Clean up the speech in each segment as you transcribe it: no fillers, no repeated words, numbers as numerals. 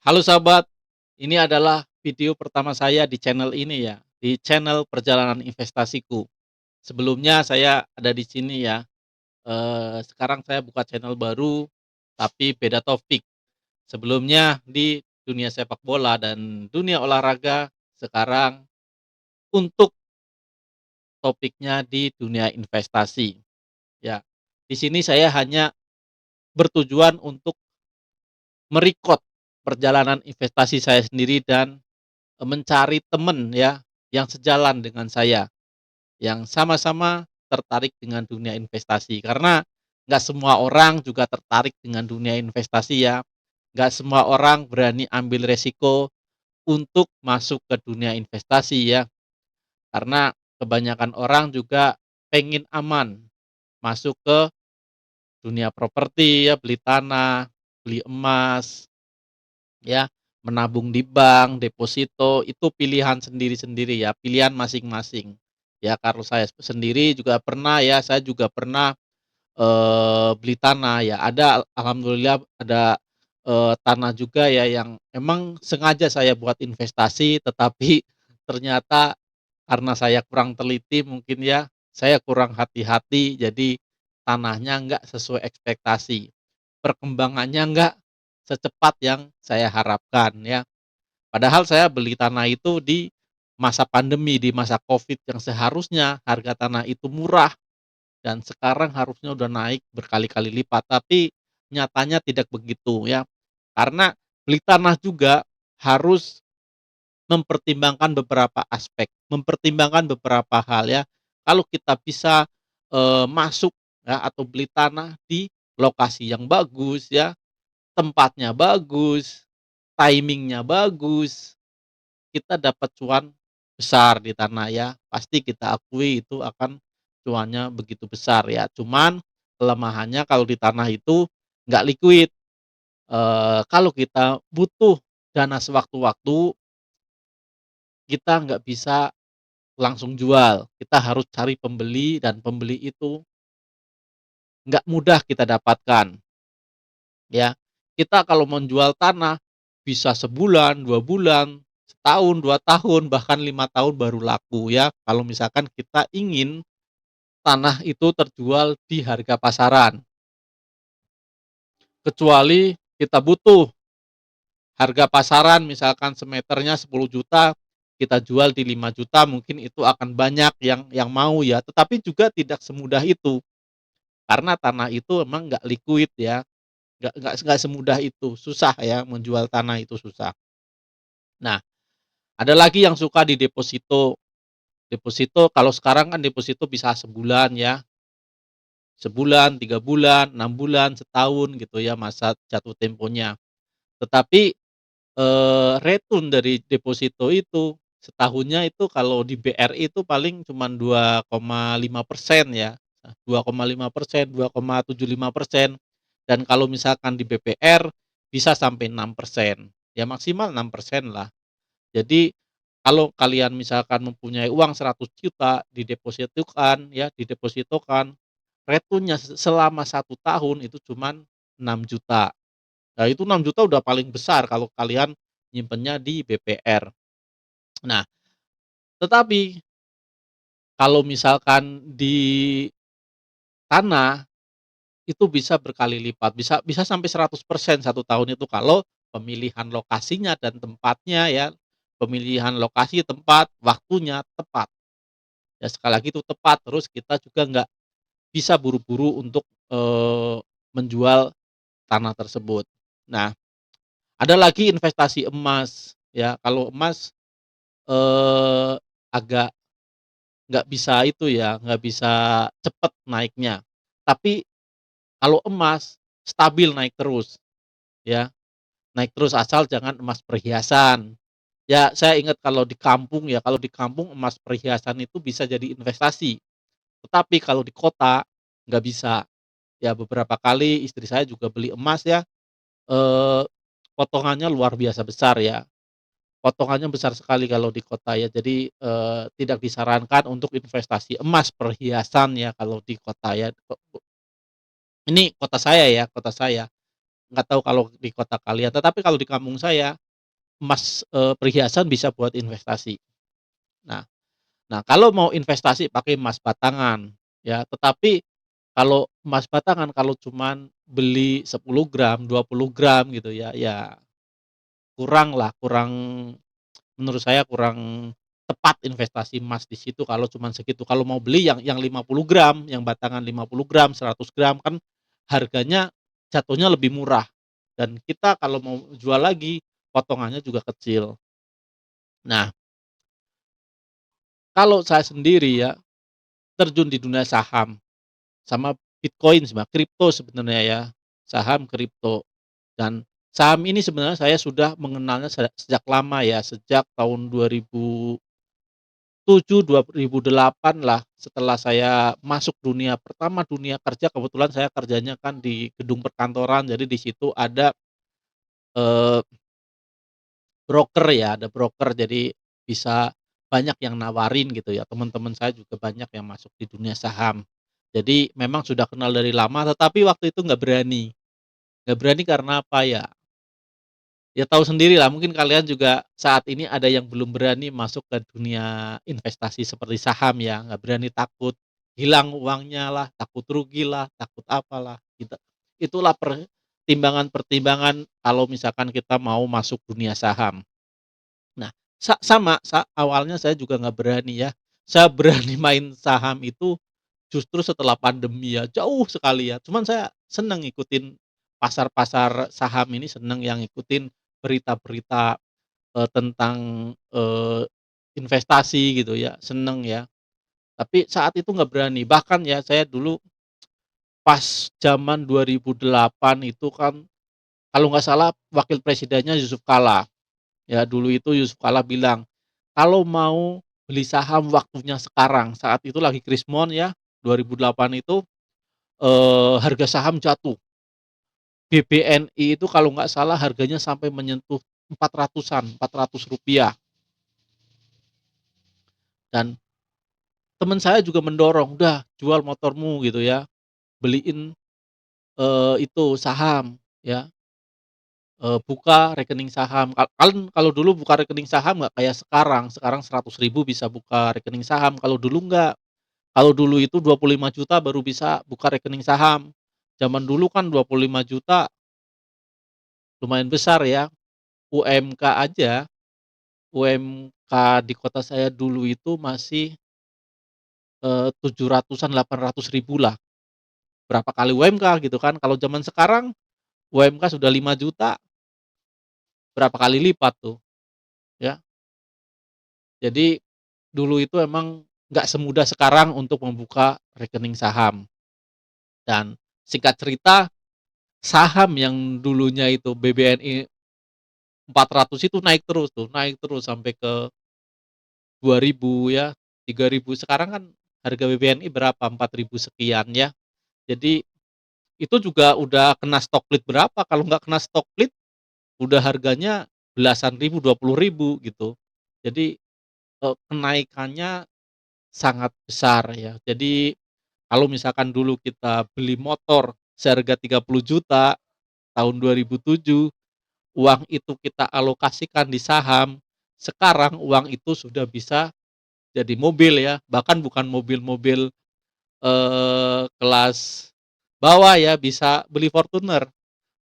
Halo sahabat, ini adalah video pertama saya di channel ini ya, di channel perjalanan investasiku. Sebelumnya saya ada di sini ya, sekarang saya buka channel baru, tapi beda topik. Sebelumnya di dunia sepak bola dan dunia olahraga, sekarang untuk topiknya di dunia investasi. Ya, di sini saya hanya bertujuan untuk perjalanan investasi saya sendiri dan mencari teman ya, yang sejalan dengan saya, yang sama-sama tertarik dengan dunia investasi. Karena nggak semua orang juga tertarik dengan dunia investasi ya, nggak semua orang berani ambil resiko untuk masuk ke dunia investasi ya, karena kebanyakan orang juga pengen aman masuk ke dunia properti ya, beli tanah, beli emas, ya, menabung di bank, deposito, itu pilihan sendiri-sendiri ya, pilihan masing-masing. Ya kalau saya sendiri juga pernah ya, saya juga pernah, beli tanah ya, ada alhamdulillah ada, tanah juga ya yang emang sengaja saya buat investasi, tetapi ternyata karena saya kurang teliti mungkin ya, saya kurang hati-hati, jadi tanahnya nggak sesuai ekspektasi, perkembangannya nggak secepat yang saya harapkan ya. Padahal saya beli tanah itu di masa pandemi, di masa Covid yang seharusnya harga tanah itu murah dan sekarang harusnya udah naik berkali-kali lipat, tapi nyatanya tidak begitu ya. Karena beli tanah juga harus mempertimbangkan beberapa aspek, mempertimbangkan beberapa hal ya. Kalau kita bisa, masuk ya atau beli tanah di lokasi yang bagus ya, tempatnya bagus, timing-nya bagus, kita dapat cuan besar di tanah ya, pasti kita akui itu akan cuannya begitu besar ya. Cuman kelemahannya kalau di tanah itu nggak liquid, kalau kita butuh dana sewaktu-waktu, kita nggak bisa langsung jual, kita harus cari pembeli dan pembeli itu nggak mudah kita dapatkan, ya. Kita kalau menjual tanah, bisa sebulan, 2 bulan, setahun, 2 tahun, bahkan 5 tahun baru laku ya, kalau misalkan kita ingin tanah itu terjual di harga pasaran. Kecuali kita butuh harga pasaran misalkan semeternya 10 juta, kita jual di 5 juta, mungkin itu akan banyak yang mau ya, tetapi juga tidak semudah itu, karena tanah itu emang nggak liquid ya, nggak semudah itu, susah ya menjual tanah itu susah. Nah, ada lagi yang suka di deposito. Deposito kalau sekarang kan deposito bisa sebulan ya, sebulan, 3 bulan, 6 bulan, setahun gitu ya masa jatuh temponya. Tetapi, return dari deposito itu setahunnya itu kalau di BRI itu paling cuman 2,5% ya, 2,5%, 2,75%, dan kalau misalkan di BPR bisa sampai 6%, ya maksimal 6% lah. Jadi, kalau kalian misalkan mempunyai uang 100 juta didepositokan ya, didepositokan, returnnya selama 1 tahun itu cuman 6 juta. Nah, itu 6 juta udah paling besar kalau kalian nyimpennya di BPR. Nah, tetapi kalau misalkan di tanah, itu bisa berkali lipat, bisa sampai 100% 1 tahun itu kalau pemilihan lokasinya dan tempatnya ya, pemilihan lokasi, tempat, waktunya tepat. Ya sekali lagi itu tepat, terus kita juga nggak bisa buru-buru untuk, menjual tanah tersebut. Nah, ada lagi investasi emas, ya. Kalau emas, eee, agak nggak bisa itu ya, nggak bisa cepet naiknya. Tapi kalau emas stabil naik terus, ya, naik terus asal jangan emas perhiasan. Ya, saya ingat kalau di kampung emas perhiasan itu bisa jadi investasi, tetapi kalau di kota nggak bisa. Ya beberapa kali istri saya juga beli emas ya, eee, potongannya luar biasa besar ya, potongannya besar sekali kalau di kota ya. Jadi, tidak disarankan untuk investasi emas perhiasan ya kalau di kota ya, ini kota saya ya, kota saya. nggak tahu kalau di kota kalian, tetapi kalau di kampung saya emas, perhiasan bisa buat investasi. Nah nah kalau mau investasi pakai emas batangan ya, tetapi kalau emas batangan kalau cuman beli 10 gram, 20 gram gitu ya, ya kurang lah, kurang menurut saya kurang tepat investasi emas di situ kalau cuman segitu. Kalau mau beli yang 50 gram, yang batangan 50 gram, 100 gram kan harganya jatuhnya lebih murah dan kita kalau mau jual lagi potongannya juga kecil. Nah, kalau saya sendiri ya terjun di dunia saham sama Bitcoin kripto sebenarnya ya, saham, kripto. Dan saham ini sebenarnya saya sudah mengenalnya sejak lama ya, sejak tahun 2007, 2008 lah, setelah saya masuk dunia kerja, kebetulan saya kerjanya kan di gedung perkantoran, jadi di situ ada, eee, broker ya, ada broker, jadi bisa banyak yang nawarin gitu ya, teman-teman saya juga banyak yang masuk di dunia saham. Jadi memang sudah kenal dari lama, tetapi waktu itu nggak berani karena apa ya, ya tahu sendirilah mungkin kalian juga saat ini ada yang belum berani masuk ke dunia investasi seperti saham ya, nggak berani, takut hilang uangnya lah, takut rugi lah, takut apalah, gitu. Itulah pertimbangan-pertimbangan kalau misalkan kita mau masuk dunia saham. Nah, sama awalnya saya juga nggak berani ya, saya berani main saham itu justru setelah pandemi ya, jauh sekali ya, cuman saya seneng ngikutin pasar-pasar saham ini, seneng yang ngikutin berita-berita, tentang, investasi gitu ya, seneng ya. Tapi saat itu nggak berani, bahkan ya saya dulu pas zaman 2008 itu kan kalau nggak salah wakil presidennya Yusuf Kalla, ya dulu itu Yusuf Kalla bilang, "Kalau mau beli saham waktunya sekarang." Saat itu lagi krismon ya, 2008 itu, harga saham jatuh. BBNI itu kalau nggak salah harganya sampai menyentuh 400-an, Rp400 dan temen saya juga mendorong, "Udah jual motormu," gitu ya, "beliin, itu saham ya, buka rekening saham." Kalau dulu buka rekening saham nggak kayak sekarang 100.000 bisa buka rekening saham, kalau dulu nggak. Kalau dulu itu 25 juta baru bisa buka rekening saham. Zaman dulu kan 25 juta lumayan besar ya, UMK aja, UMK di kota saya dulu itu masih, 700-an, 800.000 lah, berapa kali UMK gitu kan. Kalau zaman sekarang UMK sudah 5 juta, berapa kali lipat tuh, ya. Jadi dulu itu emang nggak semudah sekarang untuk membuka rekening saham dan singkat cerita saham yang dulunya itu BBNI 400 itu naik terus tuh, naik terus sampai ke 2.000 ya, 3.000. Sekarang kan harga BBNI berapa, 4.000 sekian ya. Jadi itu juga udah kena stock split berapa, kalau nggak kena stock split udah harganya belasan ribu, 20.000 gitu. Jadi, kenaikannya sangat besar ya. Jadi kalau misalkan dulu kita beli motor seharga 30 juta tahun 2007, uang itu kita alokasikan di saham, sekarang uang itu sudah bisa jadi mobil ya, bahkan bukan mobil-mobil, kelas bawah ya, bisa beli Fortuner,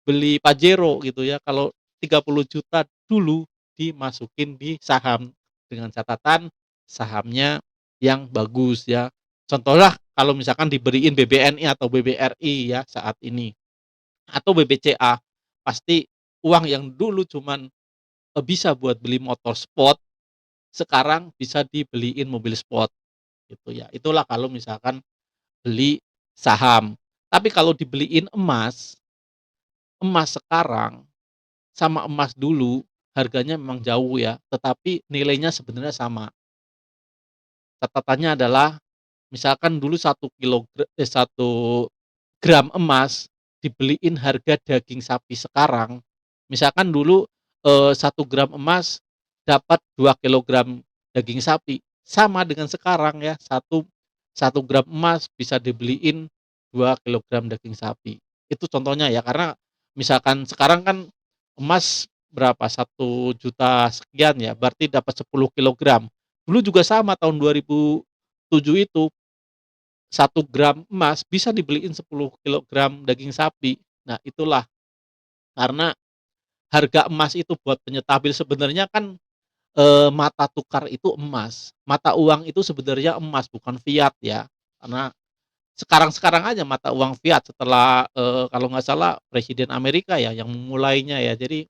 beli Pajero gitu ya, kalau 30 juta dulu dimasukin di saham, dengan catatan sahamnya yang bagus ya. Contohnya kalau misalkan dibeliin BBNI atau BBRI ya saat ini, atau BBCA, pasti uang yang dulu cuman, bisa buat beli motor sport, sekarang bisa dibeliin mobil sport gitu ya. Itulah kalau misalkan beli saham. Tapi kalau dibeliin emas, emas sekarang sama emas dulu harganya memang jauh ya, tetapi nilainya sebenarnya sama. Catatannya adalah misalkan dulu 1 gram emas dibeliin harga daging sapi sekarang, misalkan dulu, 1 gram emas dapat 2 kilogram daging sapi, sama dengan sekarang ya, satu gram emas bisa dibeliin 2 kilogram daging sapi. Itu contohnya ya, karena Misalkan sekarang kan emas berapa, 1.000.000 sekian ya, berarti dapat 10 kilogram. Dulu juga sama tahun 2007 itu, 1 gram emas bisa dibeliin 10 kilogram daging sapi. Nah itulah, karena harga emas itu buat penyetabil sebenarnya kan, mata tukar itu emas, mata uang itu sebenarnya emas bukan fiat ya. Karena sekarang-sekarang aja mata uang fiat setelah, kalau nggak salah presiden Amerika ya yang memulainya ya. Jadi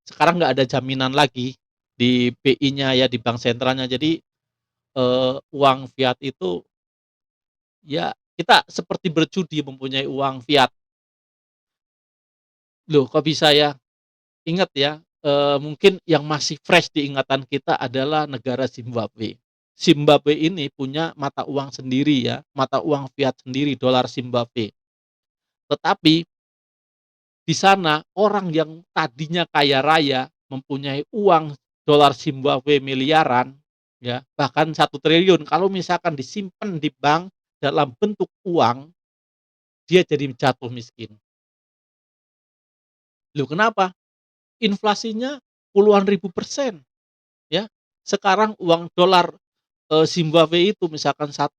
sekarang nggak ada jaminan lagi di BI-nya ya, di bank sentralnya. Jadi, uang fiat itu ya kita seperti berjudi mempunyai uang fiat. Loh kok bisa ya? Ingat ya, mungkin yang masih fresh di ingatan kita adalah negara Zimbabwe. Zimbabwe ini punya mata uang sendiri ya, mata uang fiat sendiri, dolar Zimbabwe. Tetapi di sana orang yang tadinya kaya raya, mempunyai uang dolar Zimbabwe miliaran, ya, bahkan 1 triliun, kalau misalkan disimpan di bank dalam bentuk uang, dia jadi jatuh miskin. Loh kenapa? Inflasinya puluhan ribu persen, ya. Sekarang uang dolar, Zimbabwe itu misalkan 1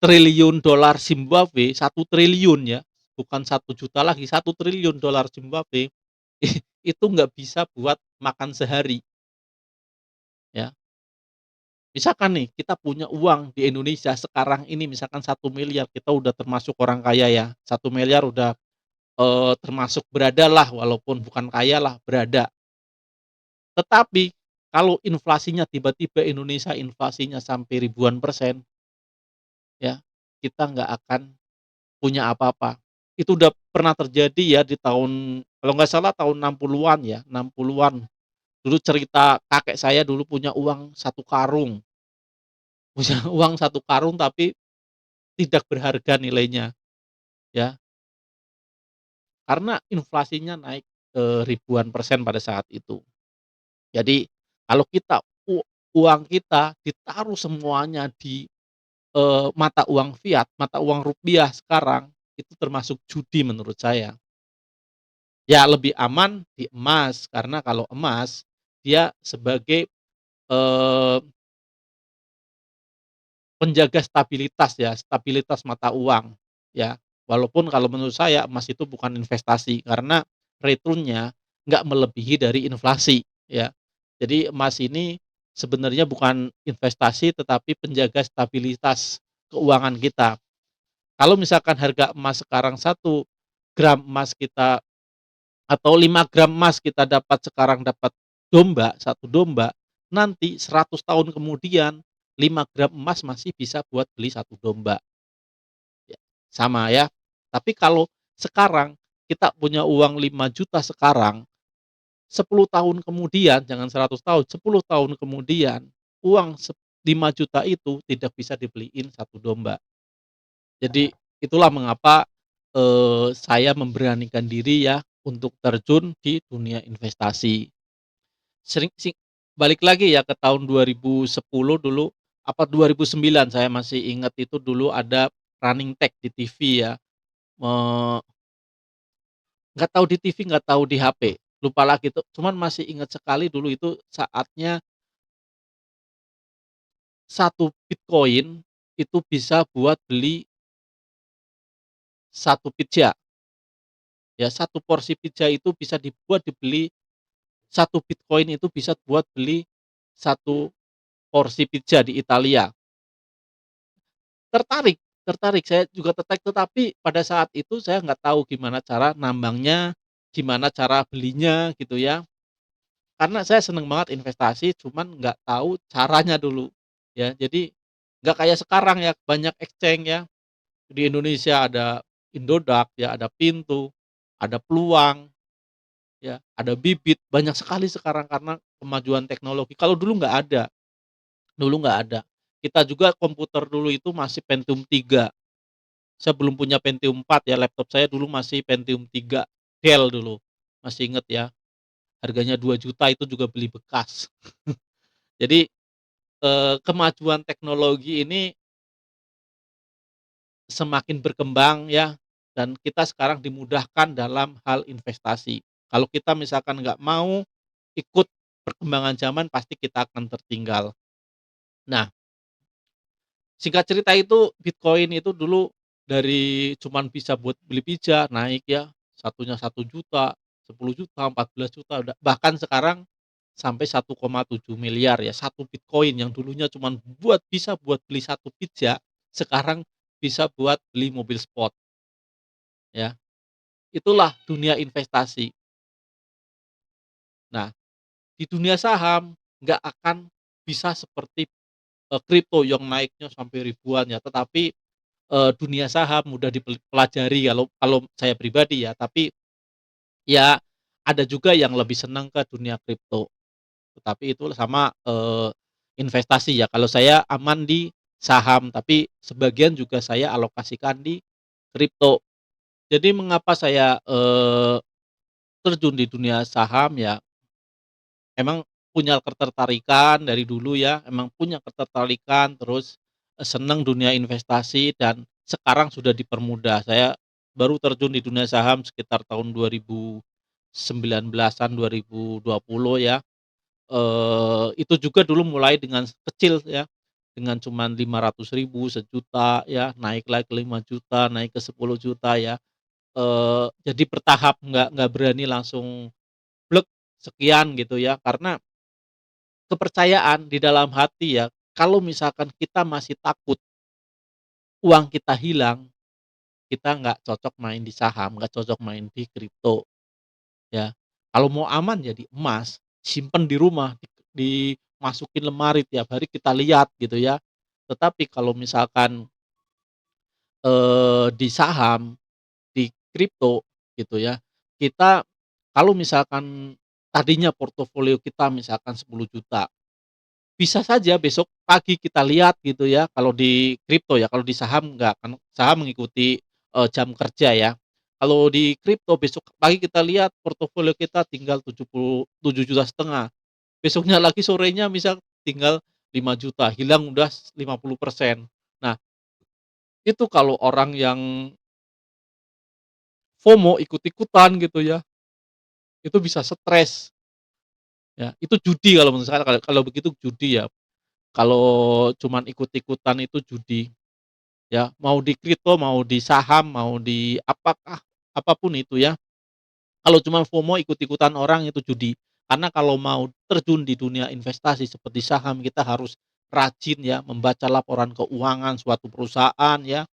triliun dolar Zimbabwe, 1 triliun ya, bukan 1 juta lagi, 1 triliun dolar Zimbabwe, itu nggak bisa buat makan sehari, ya. Misalkan nih, kita punya uang di Indonesia sekarang ini misalkan 1 miliar, kita udah termasuk orang kaya ya, 1 miliar udah, termasuk berada lah, walaupun bukan kaya lah, berada. Tetapi, kalau inflasinya tiba-tiba Indonesia inflasinya sampai ribuan persen, ya, kita nggak akan punya apa-apa. Itu udah pernah terjadi ya di tahun kalau nggak salah tahun 60-an ya, 60-an. Dulu cerita kakek saya dulu punya uang 1 karung, punya uang 1 karung tapi tidak berharga nilainya, ya, karena inflasinya naik, ribuan persen pada saat itu. Jadi, kalau kita uang kita ditaruh semuanya di, mata uang fiat, mata uang rupiah sekarang, itu termasuk judi menurut saya. Ya lebih aman di emas, karena kalau emas, dia sebagai, eee, penjaga stabilitas ya, stabilitas mata uang, ya. Walaupun kalau menurut saya emas itu bukan investasi, karena return-nya nggak melebihi dari inflasi, ya. Jadi emas ini sebenarnya bukan investasi, tetapi penjaga stabilitas keuangan kita. Kalau misalkan harga emas sekarang 1 gram emas kita atau 5 gram emas kita dapat sekarang dapat domba, 1 domba, nanti 100 tahun kemudian 5 gram emas masih bisa buat beli 1 domba, ya, sama ya. Tapi kalau sekarang kita punya uang 5 juta sekarang, 10 tahun kemudian, jangan 100 tahun, 10 tahun kemudian, uang 5 juta itu tidak bisa dibeliin 1 domba. Jadi itulah mengapa, saya memberanikan diri ya untuk terjun di dunia investasi. Sering balik lagi ya ke tahun 2010 dulu, apa 2009 saya masih ingat itu dulu ada running tag di TV ya, eee, nggak tahu di TV, nggak tahu di HP, lupa lagi tuh, cuman masih ingat sekali dulu itu saatnya 1 Bitcoin itu bisa buat beli 1 pizza, ya 1 porsi pizza itu bisa dibuat dibeli 1 Bitcoin itu bisa buat beli 1 porsi pizza di Italia. Tertarik tertarik, saya juga tertarik, tetapi pada saat itu saya nggak tahu gimana cara nambangnya, gimana cara belinya gitu ya. Karena saya seneng banget investasi, cuman nggak tahu caranya dulu, ya. Jadi nggak kayak sekarang ya, banyak exchange ya. Di Indonesia ada Indodax ya, ada Pintu, ada Peluang, ya, ada Bibit, banyak sekali sekarang karena kemajuan teknologi. Kalau dulu nggak ada. Dulu nggak ada. Kita juga komputer dulu itu masih Pentium 3. Saya belum punya Pentium 4 ya, laptop saya dulu masih Pentium 3 Dell dulu, masih inget ya, harganya 2 juta itu juga beli bekas. Jadi, kemajuan teknologi ini semakin berkembang ya, dan kita sekarang dimudahkan dalam hal investasi. Kalau kita misalkan nggak mau ikut perkembangan zaman, pasti kita akan tertinggal. Nah, singkat cerita itu Bitcoin itu dulu dari cuman bisa buat beli pizza, naik ya, satunya 1 juta, 10 juta, 14 juta, udah bahkan sekarang sampai 1,7 miliar ya, satu Bitcoin yang dulunya cuman bisa buat beli satu pizza, sekarang bisa buat beli mobil sport ya. Itulah dunia investasi. Nah, di dunia saham nggak akan bisa seperti, kripto yang naiknya sampai ribuan ya, tetapi dunia saham mudah dipelajari kalau kalau saya pribadi ya, tapi ya ada juga yang lebih senang ke dunia kripto. Tetapi itu sama, investasi ya, kalau saya aman di saham, tapi sebagian juga saya alokasikan di kripto. Jadi mengapa saya, terjun di dunia saham ya, emang punya ketertarikan dari dulu ya, emang punya ketertarikan, terus, seneng dunia investasi dan sekarang sudah dipermudah. Saya baru terjun di dunia saham sekitar tahun 2019-an, 2020 ya, itu juga dulu mulai dengan kecil ya, dengan cuman 500.000, 1.000.000 ya, naik lagi ke 5 juta, naik ke 10 juta ya, jadi bertahap, nggak berani langsung blek sekian gitu ya, karena kepercayaan di dalam hati ya, kalau misalkan kita masih takut uang kita hilang, kita nggak cocok main di saham, nggak cocok main di kripto, ya. Kalau mau aman ya di emas, simpen di rumah, dimasukin lemari tiap hari kita lihat gitu ya. Tetapi kalau misalkan, di saham, di kripto gitu ya, kita kalau misalkan tadinya portofolio kita misalkan 10 juta. Bisa saja besok pagi kita lihat gitu ya, kalau di kripto ya, kalau di saham enggak, kan saham mengikuti, jam kerja ya. Kalau di kripto besok pagi kita lihat portofolio kita tinggal 7,5 juta, besoknya lagi sorenya misal tinggal 5 juta, hilang udah 50%. Nah, itu kalau orang yang FOMO ikut-ikutan gitu ya, itu bisa stres ya, itu judi kalau menurut saya, kalau kalau begitu judi ya, kalau cuman ikut-ikutan itu judi. Ya, mau di kripto, mau di saham, mau di apapun itu ya, kalau cuma FOMO ikut-ikutan orang itu judi. Karena kalau mau terjun di dunia investasi seperti saham, kita harus rajin ya membaca laporan keuangan suatu perusahaan ya,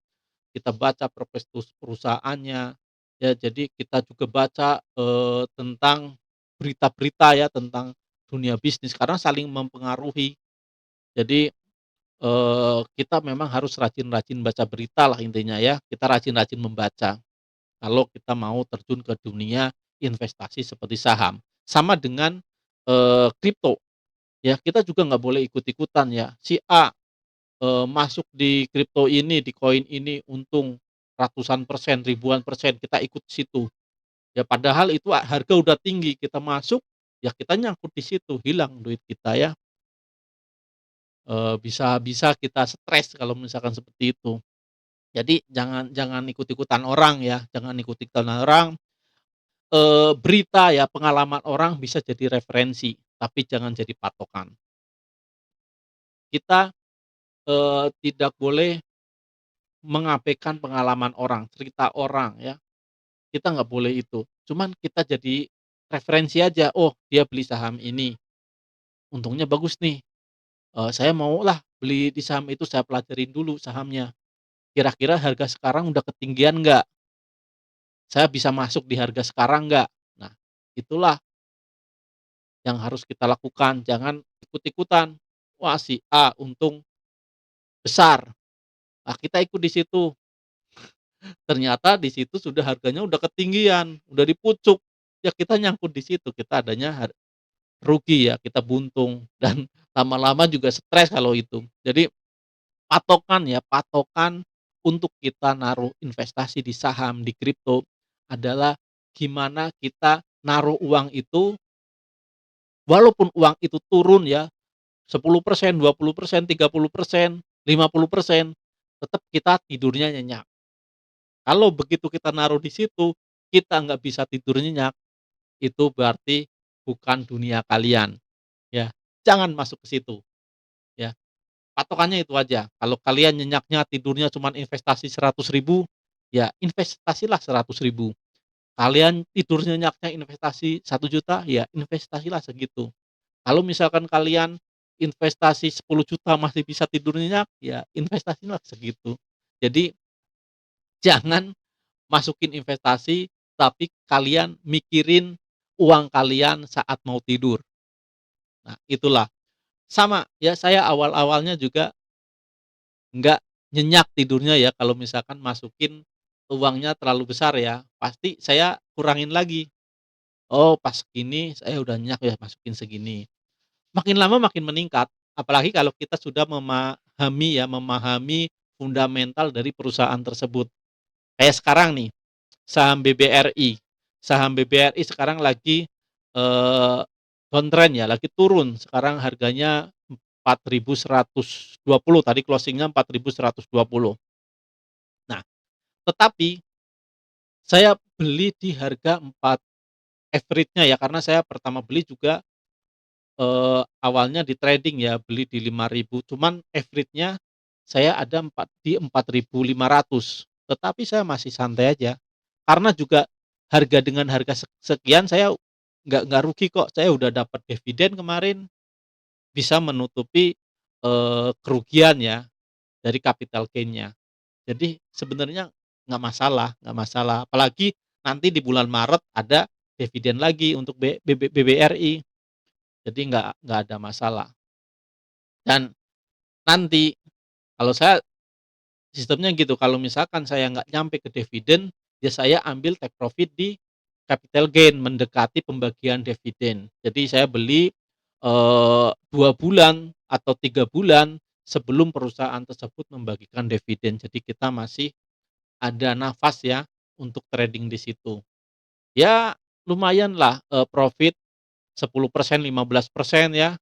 kita baca prospektus perusahaannya, ya jadi kita juga baca, tentang berita-berita ya tentang dunia bisnis karena saling mempengaruhi. Jadi kita memang harus rajin-rajin baca berita lah intinya ya, kita rajin-rajin membaca, kalau kita mau terjun ke dunia investasi seperti saham. Sama dengan, kripto, ya kita juga nggak boleh ikut-ikutan ya, si A, masuk di kripto ini, di koin ini untung ratusan persen, ribuan persen, kita ikut situ. Ya padahal itu harga udah tinggi, kita masuk, ya kita nyangkut di situ, hilang duit kita ya, bisa bisa kita stres kalau misalkan seperti itu. Jadi jangan jangan ikut-ikutan orang ya, jangan ikut-ikutan orang, berita ya, pengalaman orang bisa jadi referensi, tapi jangan jadi patokan. Kita, tidak boleh mengabaikan pengalaman orang, cerita orang ya, kita nggak boleh itu. Cuman kita jadi referensi aja, "Oh dia beli saham ini, untungnya bagus nih, saya maulah beli di saham itu, saya pelajarin dulu sahamnya, kira-kira harga sekarang udah ketinggian nggak? Saya bisa masuk di harga sekarang nggak?" Nah, itulah yang harus kita lakukan, jangan ikut-ikutan. Wah, si A untung besar, ah, kita ikut di situ, ternyata di situ sudah harganya udah ketinggian, udah dipucuk, ya kita nyangkut di situ, kita adanya rugi ya, kita buntung dan lama-lama juga stres kalau itu. Jadi patokan ya, patokan untuk kita naruh investasi di saham, di kripto adalah gimana kita naruh uang itu, walaupun uang itu turun ya 10%, 20%, 30%, 50%, tetap kita tidurnya nyenyak. Kalau begitu kita naruh di situ, kita nggak bisa tidur nyenyak, itu berarti bukan dunia kalian, ya. Jangan masuk ke situ, ya. Patokannya itu aja, kalau kalian nyenyaknya tidurnya cuman investasi 100.000, ya investasilah 100.000. Kalian tidur nyenyaknya investasi 1 juta, ya investasilah segitu. Kalau misalkan kalian investasi 10 juta masih bisa tidur nyenyak, ya investasilah segitu. Jadi jangan masukin investasi, tapi kalian mikirin uang kalian saat mau tidur. Nah, itulah. Sama, ya saya awal-awalnya juga nggak nyenyak tidurnya ya kalau misalkan masukin uangnya terlalu besar ya, pasti saya kurangin lagi. Oh, pas segini saya udah nyenyak ya masukin segini. Makin lama makin meningkat, apalagi kalau kita sudah memahami fundamental dari perusahaan tersebut. Kayak sekarang nih, saham BBRI. Saham BBRI sekarang lagi, downtrend ya, lagi turun. Sekarang harganya 4.120, tadi closing-nya 4.120. Nah, tetapi saya beli di harga 4 average-nya ya, karena saya pertama beli juga, awalnya di trading ya, beli di 5.000, cuman average-nya saya ada di 4.500, tetapi saya masih santai aja. Karena juga harga dengan harga sekian saya nggak rugi kok, saya udah dapat dividen kemarin, bisa menutupi, kerugian ya dari capital gain-nya. Jadi sebenarnya nggak masalah, apalagi nanti di bulan Maret ada dividen lagi untuk BBRI, jadi nggak ada masalah. Dan nanti kalau saya sistemnya gitu, kalau misalkan saya nggak nyampe ke dividen, ya saya ambil take profit di capital gain, mendekati pembagian dividen. Jadi saya beli, 2 bulan atau 3 bulan sebelum perusahaan tersebut membagikan dividen. Jadi kita masih ada nafas ya untuk trading di situ. Ya lumayanlah, profit 10%, 15% ya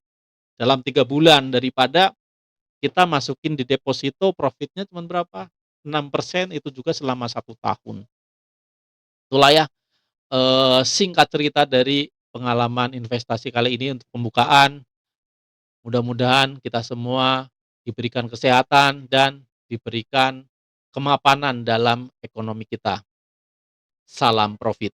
dalam 3 bulan, daripada kita masukin di deposito profitnya cuman berapa, 6% itu juga selama 1 tahun. Itulah ya, singkat cerita dari pengalaman investasi kali ini untuk pembukaan. Mudah-mudahan kita semua diberikan kesehatan dan diberikan kemapanan dalam ekonomi kita. Salam profit.